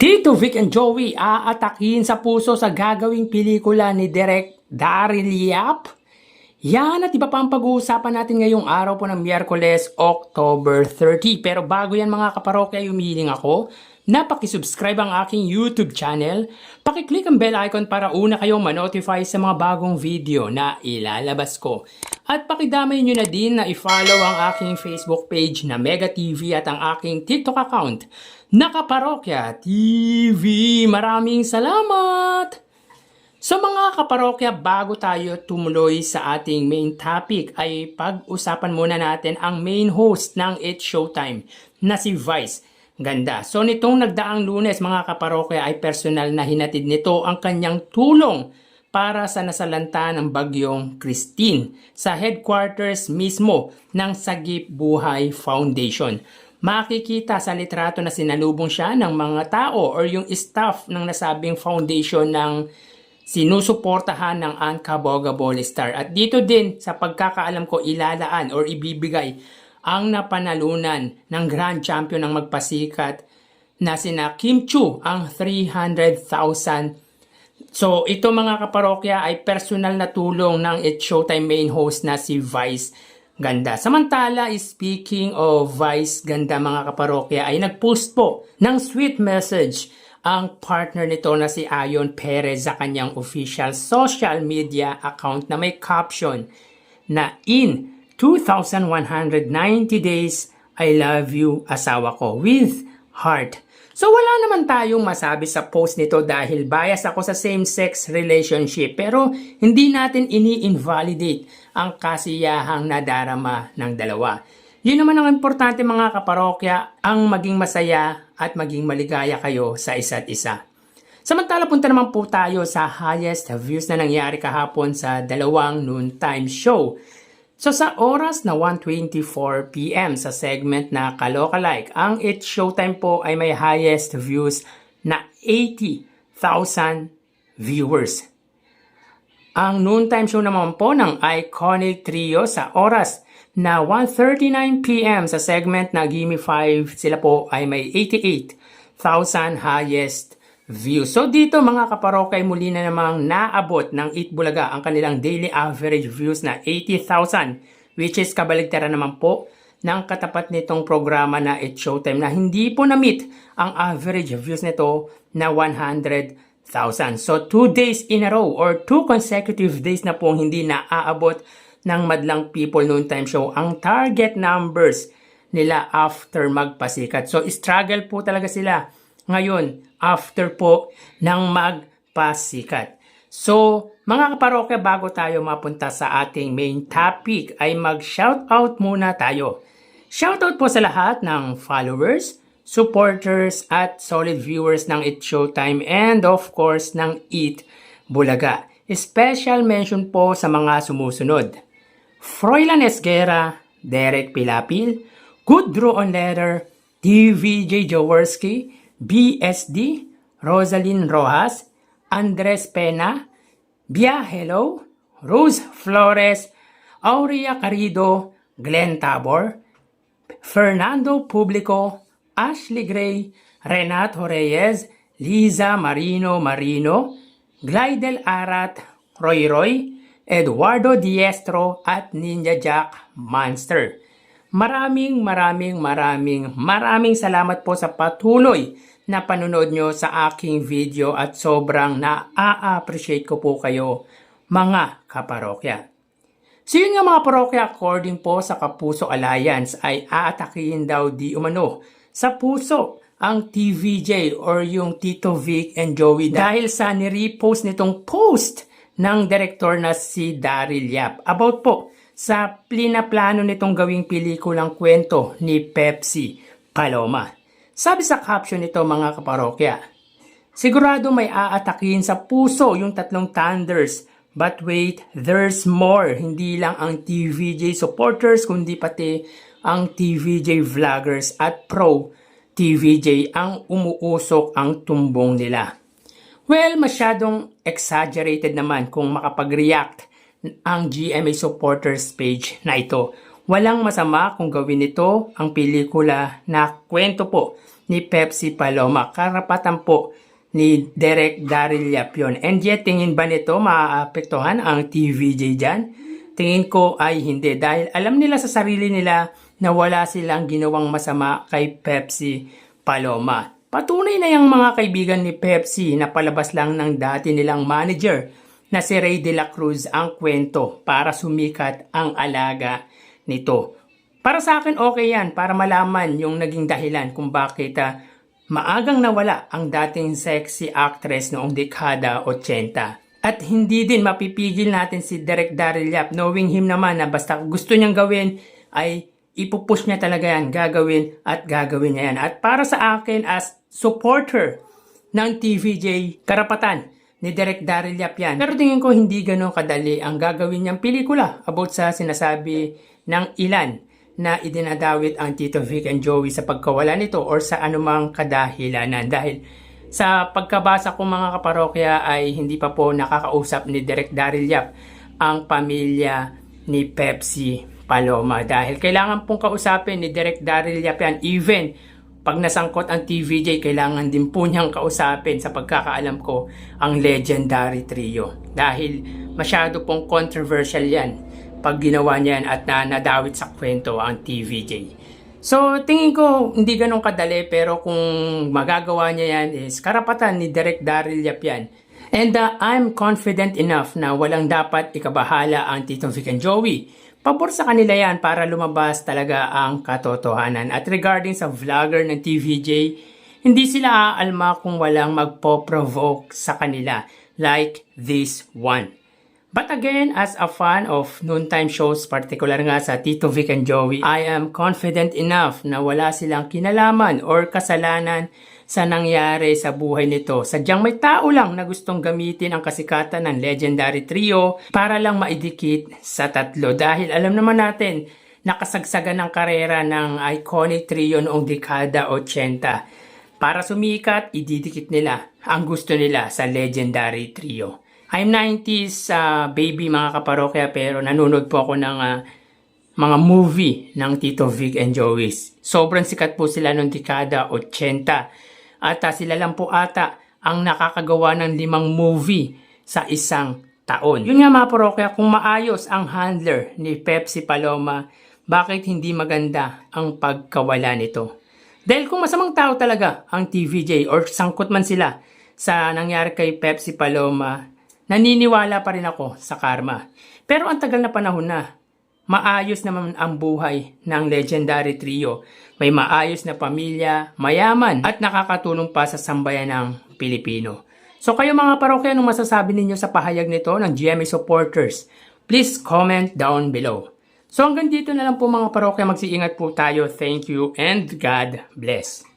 Tito Vic and Joey aatakin sa puso sa gagawing pelikula ni Direk Daryl Yap. Yan at iba pang pag-uusapan natin ngayong araw po ng Miyerkules, October 30. Pero bago yan mga kaparokya, humihiling ako na pakisubscribe ang aking YouTube channel. Pakiclick ang bell icon para una kayong manotify sa mga bagong video na ilalabas ko. At pakidamay nyo na din na i-follow ang aking Facebook page na Mega TV at ang aking TikTok account na Kaparokya TV. Maraming salamat! So mga kaparokya, bago tayo tumuloy sa ating main topic ay pag-usapan muna natin ang main host ng It's Showtime na si Vice Ganda. So nitong nagdaang Lunes mga kaparokya ay personal na hinatid nito ang kanyang tulong para sa nasalanta ng bagyong Christine sa headquarters mismo ng Sagip Buhay Foundation. Makikita sa litrato na sinalubong siya ng mga tao or yung staff ng nasabing foundation ng sinusuportahan ng Ancaboga Star. At dito din sa pagkakaalam ko ilalaan or ibibigay ang napanalunan ng Grand Champion ng magpasikat na sina Kim Chu ang 300,000. So ito mga kaparokya ay personal na tulong ng It's Showtime main host na si Vice Ganda. Samantala, speaking of Vice Ganda mga kaparokya ay nagpost po ng sweet message ang partner nito na si Ayon Perez sa kanyang official social media account na may caption na in 2,190 days, I love you asawa ko with heart. So wala naman tayong masabi sa post nito dahil bias ako sa same-sex relationship pero hindi natin ini-invalidate ang kasiyahang nadarama ng dalawa. Yun naman ang importante mga kaparokya, ang maging masaya at maging maligaya kayo sa isa't isa. Samantala punta naman po tayo sa highest views na nangyari kahapon sa dalawang noontime show. So sa oras na 1:24 PM sa segment na Kalokalike, ang It's Showtime po ay may highest views na 80,000 viewers. Ang noontime show naman po ng Iconic Trio sa oras na 1:39 PM sa segment na Gimme 5, sila po ay may 88,000 highest views. So dito mga kaparokay, muli na namang naabot ng Itbulaga ang kanilang daily average views na 80,000, which is kabaligtaran naman po ng katapat nitong programa na It's Showtime na hindi po na-meet ang average views nito na 100,000. So 2 days in a row or 2 consecutive days na po hindi na-aabot ng Madlang People Noontime Show ang target numbers nila after magpasikat. So struggle po talaga sila ngayon after po ng magpasikat. So mga kaparokya, bago tayo mapunta sa ating main topic ay mag-shoutout muna tayo. Shoutout po sa lahat ng followers, supporters at solid viewers ng It's Showtime and of course ng It Bulaga. Special mention po sa mga sumusunod: Froilan Esguera, Derek Pilapil, Good Draw on Letter, TVJ Jaworski, BSD, Rosalyn Rojas, Andres Pena, Bia Hello, Rose Flores, Aurea Carido, Glenn Tabor, Fernando Publico, Ashley Gray, Renato Reyes, Liza Marino, Glidel Arat, Roy, Eduardo Diestro at Ninja Jack Monster. Maraming salamat po sa patuloy na panunod nyo sa aking video at sobrang na-appreciate ko po kayo mga kaparokya. So yun nga mga parokya, according po sa Kapuso Alliance ay aatakihin daw di umano sa puso ang TVJ or yung Tito Vic and Joey dahil sa nirepost nitong post ng direktor na si Daryl Yap about po sa plano nitong gawing pelikulang kwento ni Pepsi Paloma. Sabi sa caption nito mga kaparokya, sigurado may aatakin sa puso yung tatlong thunders, but wait, there's more. Hindi lang ang TVJ supporters kundi pati ang TVJ vloggers at pro TVJ ang umuusok ang tumbong nila. Well, masyadong exaggerated naman kung makapag-react ang GMA supporters page na ito. Walang masama kung gawin ito ang pelikula na kwento po ni Pepsi Paloma. Karapatan po ni Direk Daryl Yap yun. And yet, tingin ba nito maaapektuhan ang TVJ dyan? Tingin ko ay hindi. Dahil alam nila sa sarili nila na wala silang ginawang masama kay Pepsi Paloma. Patunay na yung mga kaibigan ni Pepsi na palabas lang ng dati nilang manager na si Ray De La Cruz ang kwento para sumikat ang alaga nito. Para sa akin okay yan, para malaman yung naging dahilan kung bakit maagang nawala ang dating sexy actress noong dekada 80. At hindi din mapipigil natin si Direk Daryl Yap, knowing him naman na basta gusto niyang gawin ay ipupush niya talaga yan, gagawin at gagawin niya yan. At para sa akin as supporter ng TVJ, karapatan ni Direk Daryl Yap yan. Pero tingin ko hindi ganun kadali ang gagawin niyang pelikula about sa sinasabi ng ilan na idinadawit ang Tito Vic and Joey sa pagkawala nito or sa anumang kadahilanan. Dahil sa pagkabasa ko mga kaparokya ay hindi pa po nakakausap ni Direk Daryl Yap ang pamilya ni Pepsi Paloma. Dahil kailangan pong kausapin ni Direk Daryl Yap yan. Even pag nasangkot ang TVJ, kailangan din po niyang kausapin sa pagkakaalam ko ang Legendary Trio. Dahil masyado pong controversial yan pag ginawa niyan at nadawit sa kwento ang TVJ. So, tingin ko hindi ganun kadali pero kung magagawa niya yan is karapatan ni Direk Daryl Yap yan. And I'm confident enough na walang dapat ikabahala ang Tito Vic and Joey. Pabor sa kanila yan para lumabas talaga ang katotohanan. At regarding sa vlogger ng TVJ, hindi sila aalma kung walang magpo-provoke sa kanila like this one. But again, as a fan of noontime shows, particular nga sa Tito Vic and Joey, I am confident enough na wala silang kinalaman or kasalanan sa nangyari sa buhay nito. Sadyang may tao lang na gustong gamitin ang kasikatan ng Legendary Trio para lang maidikit sa tatlo. Dahil alam naman natin, nakasagsagan ng karera ng iconic trio noong dekada 80. Para sumikat, ididikit nila ang gusto nila sa Legendary Trio. I'm 90s baby mga kaparokya pero nanonood po ako ng mga movie ng Tito Vic and Joey. Sobrang sikat po sila noong dekada 80. At sila lang po ata ang nakakagawa ng 5 movie sa isang taon. Yun nga mga parokya, kung maayos ang handler ni Pepsi Paloma, bakit hindi maganda ang pagkawala nito? Dahil kung masamang tao talaga ang TVJ or sangkot man sila sa nangyari kay Pepsi Paloma, naniniwala pa rin ako sa karma. Pero ang tagal na panahon na, maayos naman ang buhay ng Legendary Trio. May maayos na pamilya, mayaman, at nakakatulong pa sa sambayan ng Pilipino. So kayo mga parokya, anong masasabi ninyo sa pahayag nito ng GMA supporters? Please comment down below. So hanggang dito na lang po mga parokya, magsiingat po tayo. Thank you and God bless.